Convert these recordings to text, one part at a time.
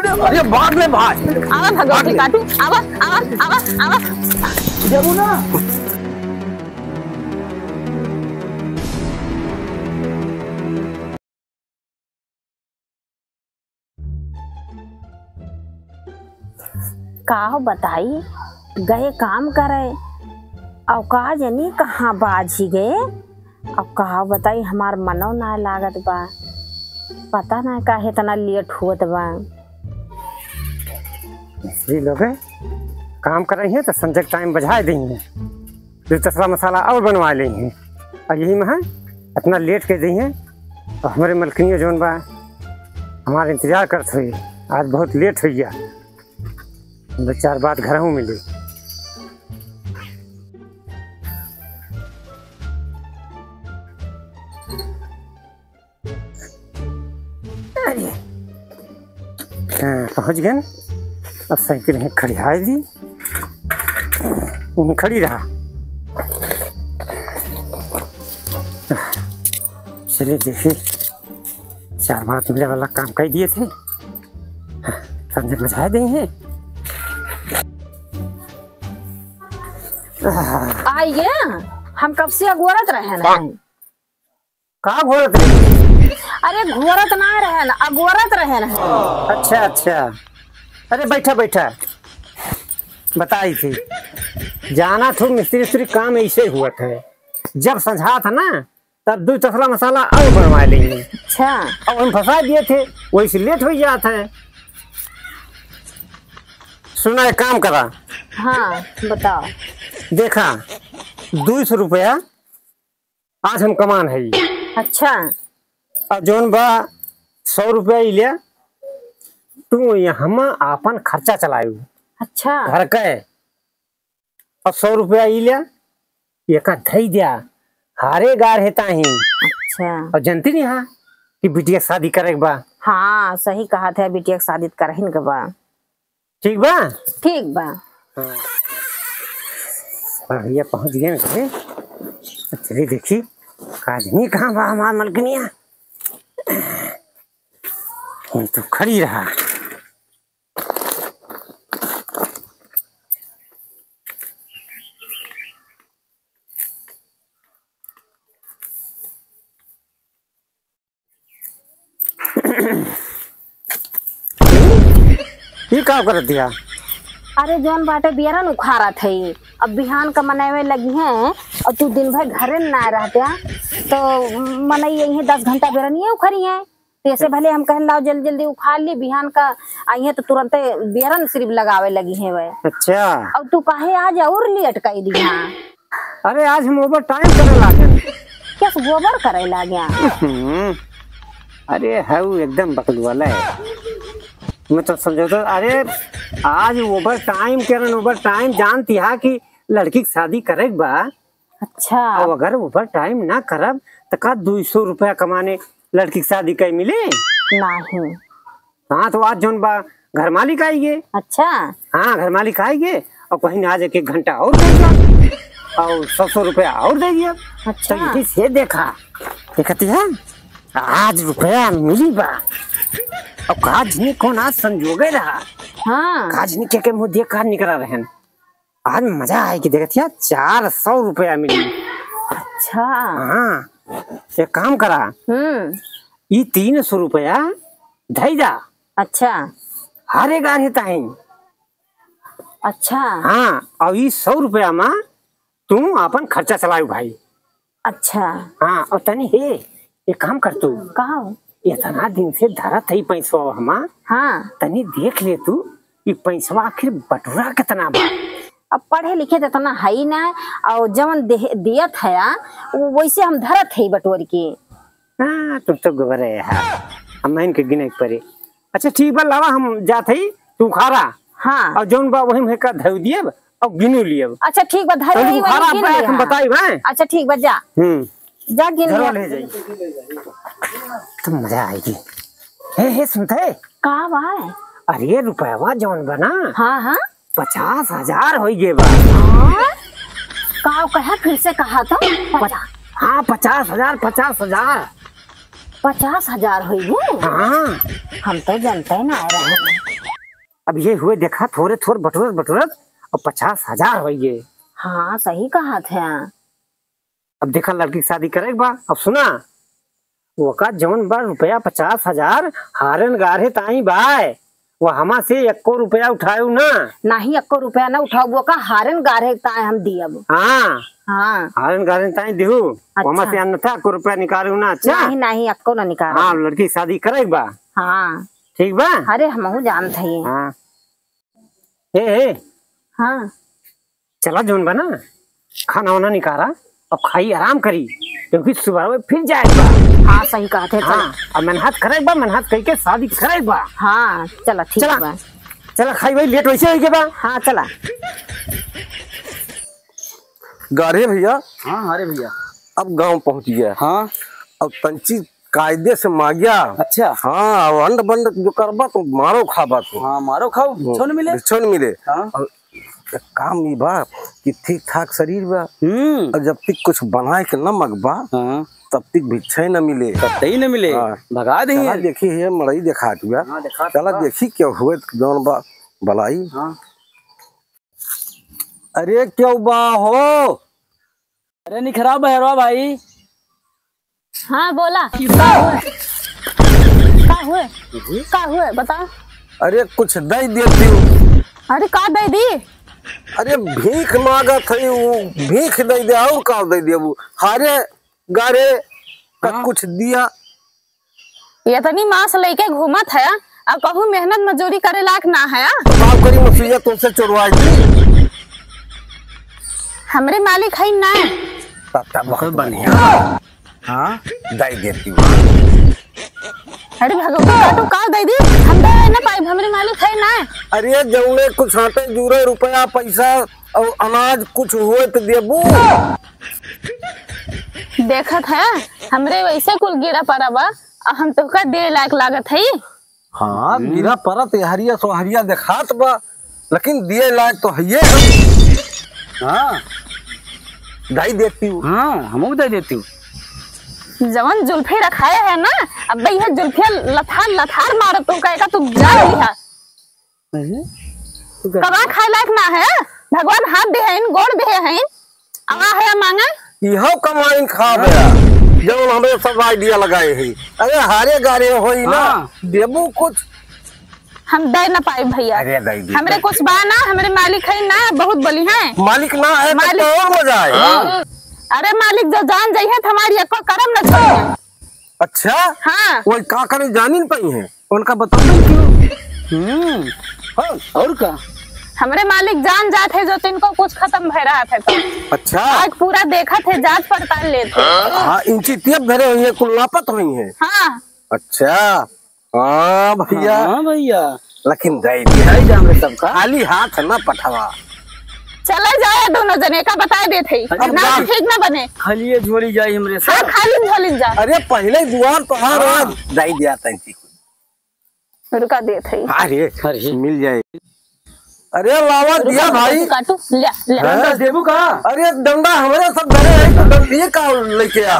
अरे भाग ले भाग। आवा भगवती काटू आवा आवा आवा आवा जमुना का हो बताई गए काम करे और का जनी कहाँ बाज ही गए अब का बताई हमार मनो ना लागत बा पता ना काहे इतना लेट होत बा। ये लोग काम कर रही हैं तो संजय टाइम बजा देंगे फिर तसला मसाला और बनवा लेंगे और यही में है इतना लेट कर दी हैं और हमारे मलकनियों जोन बा हमारे इंतजार करते हुए आज बहुत लेट हो गया दो चार बात घर हूँ मिली। हाँ पहुँच गए अब साइकिल है खड़ी हाई दी खड़ी रहा चलिए देखिए चार बात मिले वाला काम कर दिए थे संजय बजा देंगे। आई गया हम कब से अगोरत रहे ना कहाँ घोरत अरे घोरत ना रहे ना अगोरत रहे ना। अच्छा अच्छा अरे बैठा बैठा बताई थी जाना तो मिस्त्री उस्त्री काम ऐसे हुआ था जब समझा था ना तब दो तसला मसाला और बनवा लेंगे। अच्छा अब हम फंसा दिए थे वही से लेट हो जाता है। सुना है काम करा हाँ बताओ देखा 200 रुपया आज हम कमान है। अच्छा अब जोन बा 100 रुपया ही लिया तू हम अपन खर्चा चलायू अच्छा घर का और 100 रुपया ही लिया एक धई दिया हारे गार हेता ही अच्छा और जनती नहीं हा कि बिटिया शादी करे बा। हाँ सही कहा था बिटिया के शादी करहिन के बा ठीक बा ठीक बा। भैया पहुंच गए घरे चलिए देखी काजनी कहाँ बा हमार मलकनिया तो खड़ी रहा। ये क्या कर दिया अरे जौन बाटे बियरन उखाड़ा थे अब बिहान का मनावे लगी है और तू दिन भर घरे ना रहते तो मनई यही 10 घंटा बियरनिए उखड़ी है तो ऐसे भले हम कहन लाओ जल्दी जल्दी उखाड़ ली बिहान का आई है तो तुरंत बियरन सिर्फ लगावे लगी है वे। अच्छा अब तू काहे आज और लेट कर दी हाँ अरे आज हम ओवर टाइम करे लागे क्या गोबर करे ला गया। अरे है वो एकदम बकलू वाला है मैं तो समझौता अरे आज ओवर टाइम करन ओवर टाइम जानती है कि लड़की की शादी करे बा। अच्छा अब अगर ओवर टाइम ना करब तो का 200 रुपया कमाने लड़की की शादी कहीं मिले नहीं। हाँ तो आज जोन बा घर मालिक आएंगे। अच्छा हाँ घर मालिक आएंगे और कहीं आज 1 घंटा और देगा और 100 रुपया और देगी। अच्छा तो यही से देखा देखती है आज रुपया मिली बा और काजनी कौन आज संजोगे रहा। हाँ काजनी के मुँह देख कर निकला रहे आज मजा आएगी देखती है 400 रुपया मिली। अच्छा हाँ एक काम करा ये 300 रुपया धई जा। अच्छा हारे गार हेता है। अच्छा हाँ और ये 100 रुपया में तू अपन खर्चा चलाऊ भाई। अच्छा हाँ और तनी हे एक काम कर तू कहा इतना दिन से धरत है पैसा हमा हाँ तनी देख ले तू ये पैसा आखिर बटुरा कितना बा। अब पढ़े लिखे तो इतना है ही ना और जवन दियत है वो वैसे हम धरत है बटोर के। हाँ तुम तो गोबर है हम मैं इनके गिने पड़े। अच्छा ठीक बा लावा हम जाते ही तू खारा हाँ और जौन बा वही में का धो दिए और गिनू लिए। अच्छा ठीक बा धर तू खारा बैठ हम बताई भाई। अच्छा ठीक बा जा जा गिन ले जाई तो मजा आएगी। हे सुनते का भाई अरे रुपया जौन बना हाँ हाँ 50,000 हो गए बा। का कहा फिर से कहा था हाँ 50,000 50,000 50,000 हुई है। हाँ हम तो जानते ही ना आ रहे हैं। अब ये हुए देखा थोड़े थोड़े बटोरत बटोरत और 50,000 हो गए। हाँ सही कहा था। अब देखा लड़की की शादी करे बा। अब सुना वो का जवन बा रुपया 50,000 हारन गारे ताई बाय वो हमा से 1 रुपया उठायू ना। नहीं 1 रुपया ना उठाओ वो का हारन गारे ताए हम दियब। हाँ हाँ हारन गारे ताई देहू हमा से अन्यथा 1 रुपया निकालू ना। अच्छा नहीं नहीं 1 ना निकाल। हाँ लड़की की शादी करे बा। हाँ ठीक बा। अरे हमहू जानत हई। हाँ हे हाँ चला जोन बना खाना वाना निकाला और खाई आराम करी क्योंकि सुबह में फिर जाएगा। हाँ सही कहा थे। हाँ और मेहनत करे बा मेहनत करके शादी करे बा। हाँ चला ठीक चला बा। चला खाई भाई लेट वैसे हो बा। हाँ चला। गारे भैया। हाँ अरे भैया अब गांव पहुंच गया। हाँ अब तंची कायदे से मांगिया। अच्छा हाँ वंड बंड जो करबा तो मारो खाबा तो। हाँ मारो खाओ छोन मिले। छोन मिले। हाँ और एक काम ये बा कि ठीक ठाक शरीर बा और जब तक कुछ बनाए के न मगबा हाँ तब तक भिक्षा न मिले। कतई ही न मिले। हाँ। भगा दे। चला देखी है मड़ई देखा दिया। हाँ, देखा चला देखी क्या हुए जौन बा भलाई। हाँ अरे क्यों बा हो। अरे नहीं खराब है भाई। हाँ बोला का हुए बता। अरे कुछ दे देती हूँ। अरे का दे दी। अरे भीख मांगत है वो भीख दे दे और का दे दे वो हारे गारे का कुछ दिया। ये तनी मांस लेके घूमत है अब कहूँ मेहनत मजदूरी करे लायक ना है। बाप करी मछलिया तुमसे चुरवाई थी। हमरे मालिक है ना। बहुत बढ़िया। हाँ दे देती हूँ। अरे भगवान तू का दे दी हम दे ना पाई हमरे मालिक है ना। अरे जौने कुछ हाथे जुड़े रुपया पैसा और अनाज कुछ हुए तो देबू। देखत है हमरे वैसे कुल गिरा पड़ा बा हम तो का दे लायक लागत है। हाँ गिरा परत हरिया सोहरिया देखात बा लेकिन दिए लायक तो है ये। हाँ दे देती हूँ। हाँ हम दे देती हूँ। जवन जुल्फे रखाया है ना अब भैया जुल्फिया लथार लथार मारत तू कहेगा तू जा लिया कबा खाए लायक ना है। भगवान हाथ दे हैं गोड़ दे हैं आवा है मांगा इहो कमाइन खा गया जब हमें सब आइडिया लगाए हैं। अरे हारे गारे होई ना देबू कुछ हम दे ना पाए भैया। अरे दे दी हमरे कुछ बा ना हमरे मालिक है ना बहुत बली है। मालिक ना है मालिक- तो और हो जाए। अरे मालिक जो जान जाइए हमारी एको करम न छोड़े। अच्छा हाँ वो का करे जानी नहीं पाई है उनका बताओ क्यों। हाँ और का हमरे मालिक जान जात है जो तिनको कुछ खत्म भय रहा था तो अच्छा आज पूरा देखा थे जांच पड़ताल लेते। हाँ इंची टेप धरे हुई है कुल लापत हुई है। हाँ अच्छा हाँ भैया। हाँ भैया लेकिन दे दिया जान सबका। खाली हाथ न पठवा। चला जाए दोनों जने का बता देते अब ना बात- ठीक ना बने। खाली झोली जाए हमरे से। हाँ खाली झोलिन जा अरे पहले द्वार तो हर आज दे दिया तंची रुका देते। अरे अरे मिल जाए। अरे लावा दिया भाई। काटू लिया लिया हाँ? देबू का। अरे डंडा हमारे सब धरे है तो डंडे का लेके आ।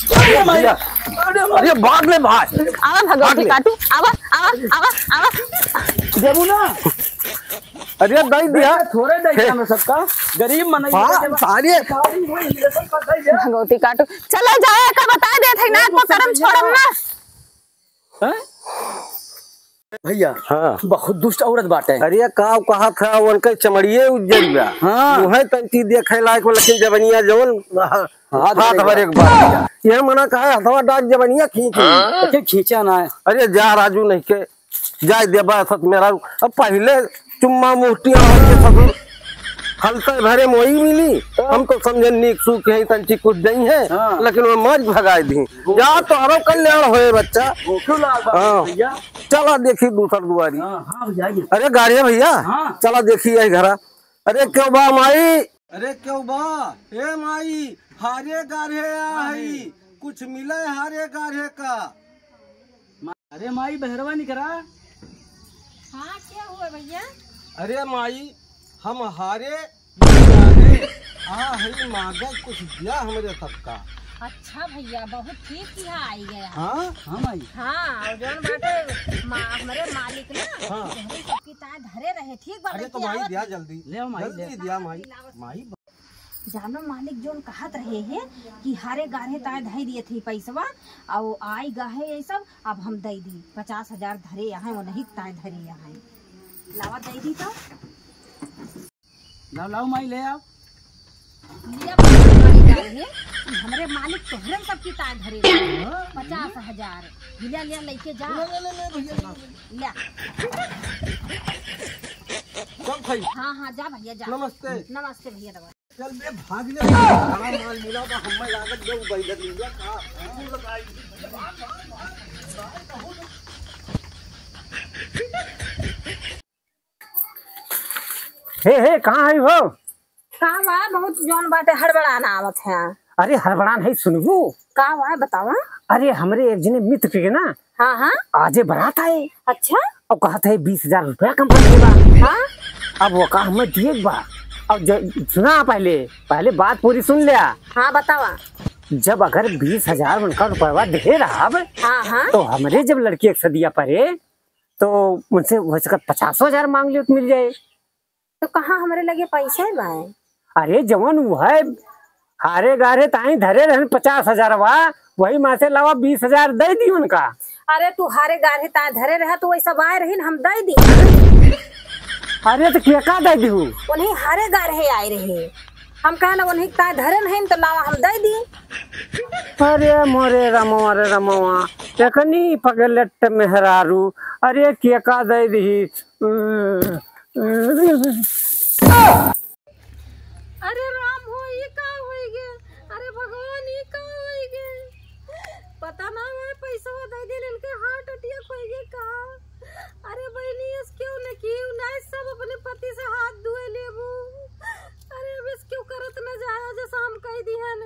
भैया, अरे भाग ले भाई। आवा भगवती काटू आवा आवा आवा आवा देबू ना। अरे दे दिया थोड़े दे हमें सबका गरीब मन सारे भगवती काटू चला जाए का बता देते ना को करम छोड़म ना। भैया हाँ बहुत दुष्ट औरत बाटे। अरे का कहा था उनके चमड़िए उज्जल बा। हाँ। मुहे तंती देखे लायक लेकिन जबनिया जवन हाथ भर एक बार ये मना कहा हथवा डाक जबनिया खींची खींचा ना है। अरे जा राजू नहीं के जाय देबा सत मेरा अब पहले चुम्मा मुहटिया ससुर हल्के भरे मोई मिली हम तो समझे नीक सूख है तंची कुछ नहीं है। हाँ। लेकिन वो मज भगाई दी जा तो हरो कल्याण होए बच्चा। हाँ चला देखी दूसर दुआरी। अरे गाड़िया भैया हाँ। चला देखी यही घरा। अरे क्यों बा माई। अरे क्यों बा ए माई हारे गाढ़े आई कुछ मिले हारे गाढ़े का। अरे माई बहरवा नहीं करा। हाँ क्या हुआ भैया। अरे माई हम हारे हई मांगे कुछ दिया हमरे सबका अच्छा भैया बहुत ठीक किया आई गया। हाँ हाँ माई। हाँ और जौन बाटे हमारे मालिक ना हाँ। तोहरे सबकी ताए धरे रहे ठीक बाटे। अरे तो माई दिया जल्दी, ले आओ माई, ले जल्दी दिया माई। माई जानो मालिक जोन कहत रहे हैं कि हारे गाढ़े ताए धई दिए थे पैसवा और आई गाहे ये सब अब हम दे दी 50,000 धरे यहाँ वो नहीं ताए धरे यहाँ लावा दे दी तो लाओ लाओ माई ले आओ। लिया है हमारे मालिक तोहरे सबकी ताए धरे 50,000 लिया लिया लेके जा लिया। सब भाई हाँ हाँ जा भैया जा। नमस्ते। नमस्ते भैया दवा चल बे भाग ले, बड़ा माल मिला तो हमें लागत जो बैठ लिया का तू लगाई। हे कहाँ है वो? का बा बहुत जौन बाटे हड़बड़ाना आवत है। अरे हड़बड़ान है सुनबू। का बा बतावा। अरे हमरे एक जने मित्र के ना हाँ हाँ आजे बारात आए अच्छा और कहते है 20,000 रुपया कम कर देगा। हाँ अब वो कहा हमें दिए बा। अब सुना पहले पहले बात पूरी सुन लिया। हाँ बतावा। जब अगर 20,000 उनका रुपया दे रहा हाँ हाँ तो हमरे जब लड़की एक सदिया पड़े तो उनसे हो सका 50,000 मांग लियो तो मिल जाए। तो कहाँ हमारे लगे पैसे बाए। अरे जवन वो है हारे गारे ताई धरे रहन 50,000 वही माँ से लावा 20,000 दे दी उनका। अरे तू हारे गाढ़े ताए धरे रहा तो वैसा आए रही हम दे दी। अरे तो क्या का दे दी उन्हें हारे गाढ़े आए रहे हम कहना उन्हें ताए धरे नहीं तो लावा हम दे दी। अरे मोरे रमवा रे रमवा तकनी पगलट मेहरारू अरे क्या का दे दी। अरे राम हो ये का होई गे। अरे भगवान ये का होई गे। पता ना है पैसा दे दे इनके हार्ट अटैक होई गे का। अरे बहनी इस क्यों न क्यों ना सब अपने पति से हाथ धोए लेबू। अरे अब इस क्यों करत न जाया जैसा हम कह दी है न।